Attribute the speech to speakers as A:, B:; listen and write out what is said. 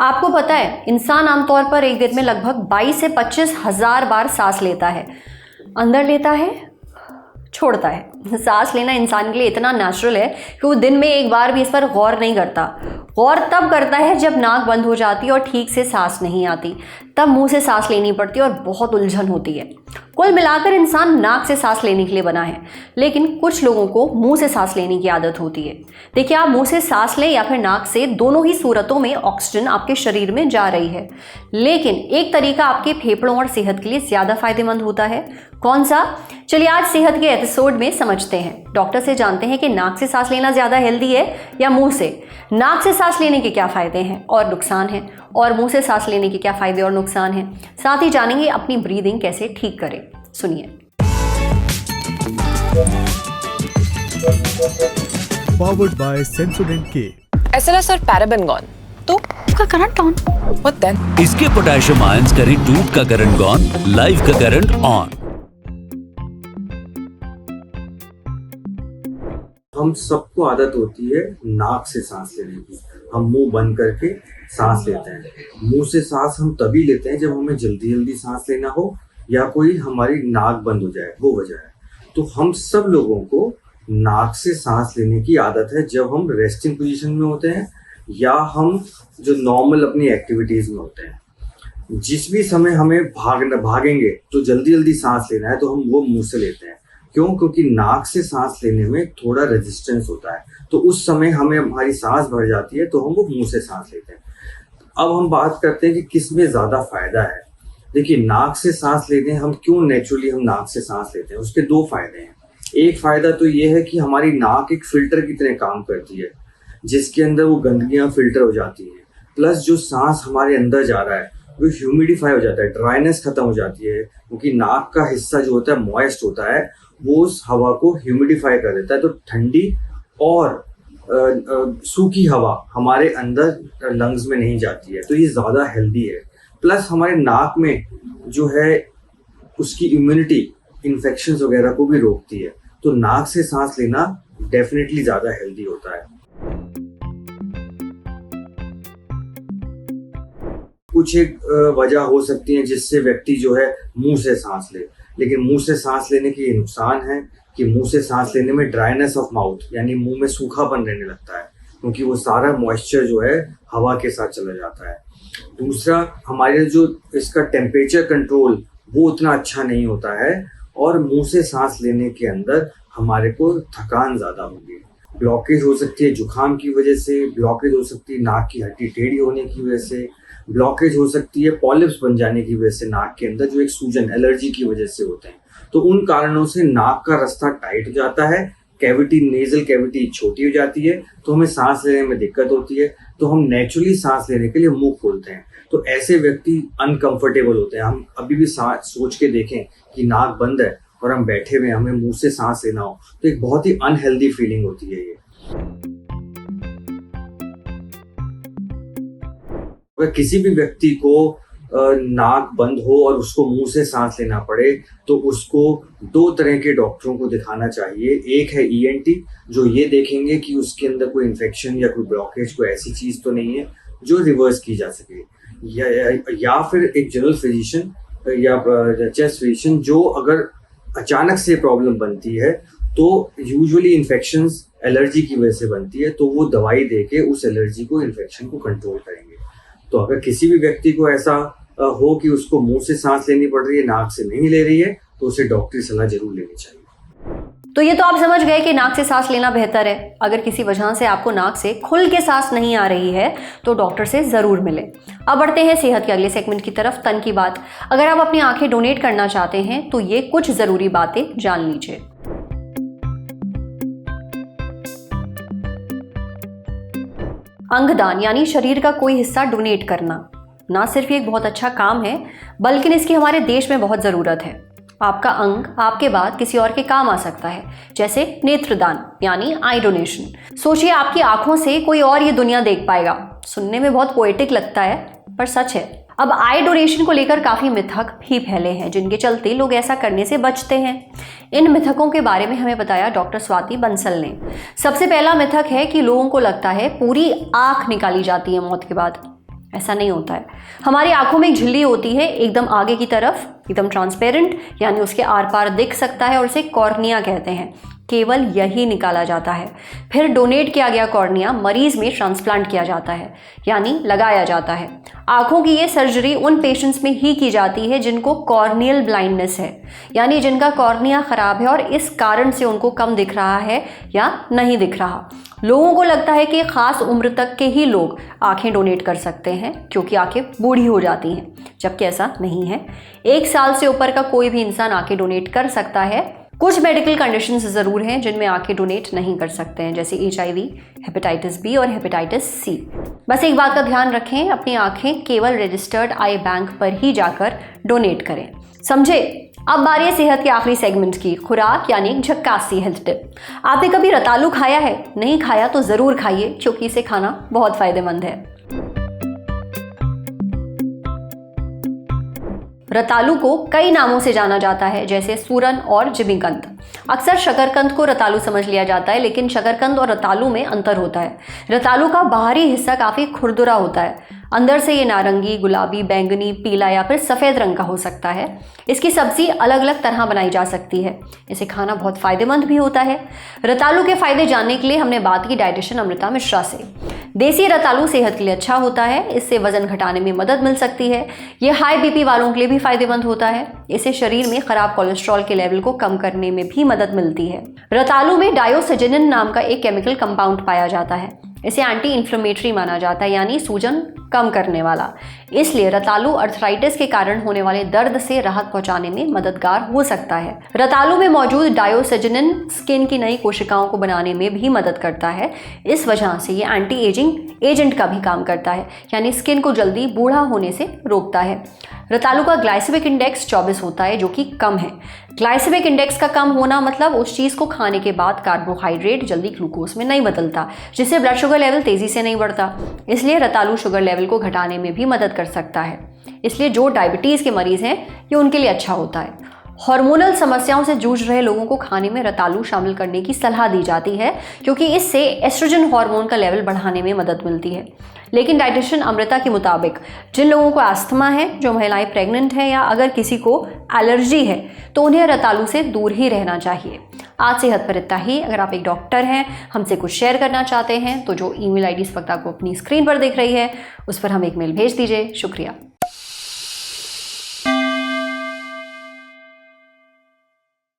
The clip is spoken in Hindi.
A: आपको पता है इंसान आमतौर पर एक दिन में लगभग 22 से 25 हजार बार सांस लेता है। अंदर लेता है, छोड़ता है। सांस लेना इंसान के लिए इतना नेचुरल है कि वो दिन में एक बार भी इस पर गौर नहीं करता। गौर तब करता है जब नाक बंद हो जाती है और ठीक से सांस नहीं आती, तब मुंह से सांस लेनी पड़ती है और बहुत उलझन होती है। कुल मिलाकर इंसान नाक से सांस लेने के लिए बना है, लेकिन कुछ लोगों को मुंह से सांस लेने की आदत होती है। देखिए, आप मुंह से सांस लें या फिर नाक से, दोनों ही सूरतों में ऑक्सीजन आपके शरीर में जा रही है, लेकिन एक तरीका आपके फेफड़ों और सेहत के लिए ज्यादा फायदेमंद होता है। कौन सा? चलिए आज सेहत के एपिसोड में समझते हैं। डॉक्टर से जानते हैं कि नाक से सांस लेना ज्यादा हेल्दी है या मुंह से। नाक से सांस लेने के क्या फायदे हैं और नुकसान हैं, और मुंह से सांस लेने के क्या फायदे और नुकसान हैं। साथ ही जानेंगे अपनी ब्रीदिंग कैसे ठीक करें। सुनिए।
B: Powered by Sensodyne K.
C: SLS और पैराबेन गॉन तो उसका करंट ऑन। What then?
D: इसके पोटेशियम आयंस करें टूट का करंट गॉन, लाइव का करंट ऑन।
E: हम सबको आदत होती है नाक से सांस लेने की। हम मुंह बंद करके सांस लेते हैं। मुंह से सांस हम तभी लेते हैं जब हमें जल्दी जल्दी सांस लेना हो या कोई हमारी नाक बंद हो जाए, वो वजह है। तो हम सब लोगों को नाक से सांस लेने की आदत है जब हम रेस्टिंग पोजीशन में होते हैं या हम जो नॉर्मल अपनी एक्टिविटीज में होते हैं। जिस भी समय हमें भागेंगे तो जल्दी जल्दी सांस लेना है, तो हम वो मुंह से लेते हैं। क्यों? क्योंकि नाक से सांस लेने में थोड़ा रेजिस्टेंस होता है, तो उस समय हमें हमारी सांस भर जाती है, तो हम वो मुंह से सांस लेते हैं। अब हम बात करते हैं कि किस में ज्यादा फायदा है। देखिए, नाक से सांस लेते हैं हम, क्यों नेचुरली हम नाक से सांस लेते हैं, उसके दो फायदे हैं। एक फायदा तो ये है कि हमारी नाक एक फिल्टर की तरह काम करती है, जिसके अंदर वो गंदगियां फिल्टर हो जाती हैं। प्लस जो सांस हमारे अंदर जा रहा है वो ह्यूमिडिफाई हो जाता है, ड्राइनेस खत्म हो जाती है, क्योंकि नाक का हिस्सा जो होता है मॉइस्ट होता है, वो उस हवा को ह्यूमिडिफाई कर देता है। तो ठंडी और सूखी हवा हमारे अंदर लंग्स में नहीं जाती है, तो ये ज़्यादा हेल्दी है। प्लस हमारे नाक में जो है उसकी इम्यूनिटी इन्फेक्शंस वगैरह को भी रोकती है, तो नाक से सांस लेना डेफिनेटली ज़्यादा हेल्दी होता है। कुछ एक वजह हो सकती है जिससे व्यक्ति जो है मुंह से सांस ले, लेकिन मुंह से सांस लेने के ये नुकसान है कि मुंह से सांस लेने में ड्राइनेस ऑफ माउथ, यानी मुंह में सूखापन रहने लगता है, क्योंकि वो सारा मॉइस्चर जो है हवा के साथ चला जाता है। दूसरा, हमारे जो इसका टेम्परेचर कंट्रोल वो उतना अच्छा नहीं होता है, और मुंह से सांस लेने के अंदर हमारे को थकान ज़्यादा होगी। ब्लॉकेज हो सकती है जुकाम की वजह से, ब्लॉकेज हो सकती है नाक की हड्डी टेढ़ी होने की वजह से, ब्लॉकेज हो सकती है पॉलिप्स बन जाने की वजह से नाक के अंदर, जो एक सूजन एलर्जी की वजह से होते हैं। तो उन कारणों से नाक का रास्ता टाइट हो जाता है, कैविटी, नेजल कैविटी छोटी हो जाती है, तो हमें सांस लेने में दिक्कत होती है। तो हम नेचुरली सांस लेने के लिए मुंह खोलते हैं, तो ऐसे व्यक्ति अनकंफर्टेबल होते हैं। हम अभी भी सोच के देखें कि नाक बंद है और हम बैठे हुए, हमें मुंह से सांस लेना हो, तो एक बहुत ही अनहेल्दी फीलिंग होती है ये। अगर किसी भी व्यक्ति को नाक बंद हो और उसको मुंह से सांस लेना पड़े, तो उसको दो तरह के डॉक्टरों को दिखाना चाहिए। एक है ENT, जो ये देखेंगे कि उसके अंदर कोई इन्फेक्शन या कोई ब्लॉकेज, कोई ऐसी चीज तो नहीं है जो रिवर्स की जा सके, या फिर एक जनरल फिजिशियन या चेस्ट फिजिशियन, जो अगर अचानक से प्रॉब्लम बनती है तो यूजुअली इन्फेक्शंस एलर्जी की वजह से बनती है, तो वो दवाई देके उस एलर्जी को, इन्फेक्शन को कंट्रोल करेंगे। तो अगर किसी भी व्यक्ति को ऐसा हो कि उसको मुंह से सांस लेनी पड़ रही है, नाक से नहीं ले रही है, तो उसे डॉक्टरी सलाह जरूर लेनी चाहिए।
A: तो ये तो आप समझ गए कि नाक से सांस लेना बेहतर है। अगर किसी वजह से आपको नाक से खुल के सांस नहीं आ रही है तो डॉक्टर से जरूर मिलें। अब बढ़ते हैं सेहत के अगले सेगमेंट की तरफ, तन की बात। अगर आप अपनी आंखें डोनेट करना चाहते हैं तो ये कुछ जरूरी बातें जान लीजिए। अंगदान यानी शरीर का कोई हिस्सा डोनेट करना ना सिर्फ एक बहुत अच्छा काम है, बल्कि इसकी हमारे देश में बहुत ज़रूरत है। आपका अंग आपके बाद किसी और के काम आ सकता है, जैसे नेत्रदान यानी आई डोनेशन। सोचिए, आपकी आंखों से कोई और ये दुनिया देख पाएगा। सुनने में बहुत पोएटिक लगता है, पर सच है। अब आई डोनेशन को लेकर काफ़ी मिथक भी फैले हैं, जिनके चलते लोग ऐसा करने से बचते हैं। इन मिथकों के बारे में हमें बताया डॉक्टर स्वाति बंसल ने। सबसे पहला मिथक है कि लोगों को लगता है पूरी आंख निकाली जाती है मौत के बाद। ऐसा नहीं होता है। हमारी आंखों में एक झिल्ली होती है एकदम आगे की तरफ, एकदम ट्रांसपेरेंट, यानी उसके आर पार दिख सकता है और उसे कॉर्निया कहते हैं। केवल यही निकाला जाता है। फिर डोनेट किया गया कॉर्निया मरीज में ट्रांसप्लांट किया जाता है, यानी लगाया जाता है। आंखों की ये सर्जरी उन पेशेंट्स में ही की जाती है जिनको कॉर्नियल ब्लाइंडनेस है, यानी जिनका कॉर्निया खराब है और इस कारण से उनको कम दिख रहा है या नहीं दिख रहा। लोगों को लगता है कि ख़ास उम्र तक के ही लोग आंखें डोनेट कर सकते हैं क्योंकि आंखें बूढ़ी हो जाती हैं, जबकि ऐसा नहीं है। 1 साल से ऊपर का कोई भी इंसान आंखें डोनेट कर सकता है। कुछ मेडिकल कंडीशंस ज़रूर हैं जिनमें आंखें डोनेट नहीं कर सकते हैं, जैसे HIV, हेपेटाइटिस B और हेपेटाइटिस C। बस एक बात का ध्यान रखें, अपनी आंखें केवल रजिस्टर्ड आई बैंक पर ही जाकर डोनेट करें, समझे। अब बारी है सेहत के आखिरी सेगमेंट की, खुराक यानी झक्कास सी हेल्थ टिप। आपने कभी रतालू खाया है? नहीं खाया तो ज़रूर खाइए क्योंकि इसे खाना बहुत फ़ायदेमंद है। रतालू को कई नामों से जाना जाता है, जैसे सूरन और जिमीकंद। अक्सर शकरकंद को रतालू समझ लिया जाता है, लेकिन शकरकंद और रतालू में अंतर होता है। रतालू का बाहरी हिस्सा काफ़ी खुरदुरा होता है, अंदर से ये नारंगी, गुलाबी, बैंगनी, पीला या फिर सफ़ेद रंग का हो सकता है। इसकी सब्ज़ी अलग अलग तरह बनाई जा सकती है। इसे खाना बहुत फ़ायदेमंद भी होता है। रतालू के फ़ायदे जानने के लिए हमने बात की डाइटिशियन अमृता मिश्रा से। देसी रतालू सेहत के लिए अच्छा होता है, इससे वज़न घटाने में मदद मिल सकती है। ये हाई BP वालों के लिए भी फ़ायदेमंद होता है। इससे शरीर में ख़राब कोलेस्ट्रॉल के लेवल को कम करने में भी मदद मिलती है। रतालू में डायोसेजिनिन नाम का एक केमिकल कंपाउंड पाया जाता है। इसे एंटी इन्फ्लेमेटरी माना जाता है, यानी सूजन कम करने वाला। इसलिए रतालू अर्थराइटिस के कारण होने वाले दर्द से राहत पहुंचाने में मददगार हो सकता है। रतालू में मौजूद डायोसेजिनिन स्किन की नई कोशिकाओं को बनाने में भी मदद करता है। इस वजह से ये एंटी एजिंग एजेंट का भी काम करता है, यानी स्किन को जल्दी बूढ़ा होने से रोकता है। रतालू का ग्लाइसेमिक इंडेक्स 24 होता है, जो कि कम है। ग्लाइसेमिक इंडेक्स का कम होना मतलब उस चीज़ को खाने के बाद कार्बोहाइड्रेट जल्दी ग्लूकोज में नहीं बदलता, जिससे ब्लड शुगर लेवल तेज़ी से नहीं बढ़ता। इसलिए रतालू शुगर लेवल को घटाने में भी मदद कर सकता है। इसलिए जो डायबिटीज़ के मरीज़ हैं, ये उनके लिए अच्छा होता है। हार्मोनल समस्याओं से जूझ रहे लोगों को खाने में रतालू शामिल करने की सलाह दी जाती है, क्योंकि इससे एस्ट्रोजन हार्मोन का लेवल बढ़ाने में मदद मिलती है। लेकिन डाइटिशियन अमृता के मुताबिक जिन लोगों को अस्थमा है, जो महिलाएं प्रेग्नेंट हैं, या अगर किसी को एलर्जी है, तो उन्हें रतालू से दूर ही रहना चाहिए। आज सेहत पर इतना ही। अगर आप एक डॉक्टर हैं, हमसे कुछ शेयर करना चाहते हैं, तो जो email ID इस वक्त आपको अपनी स्क्रीन पर दिख रही है, उस पर हमें एक मेल भेज दीजिए। शुक्रिया।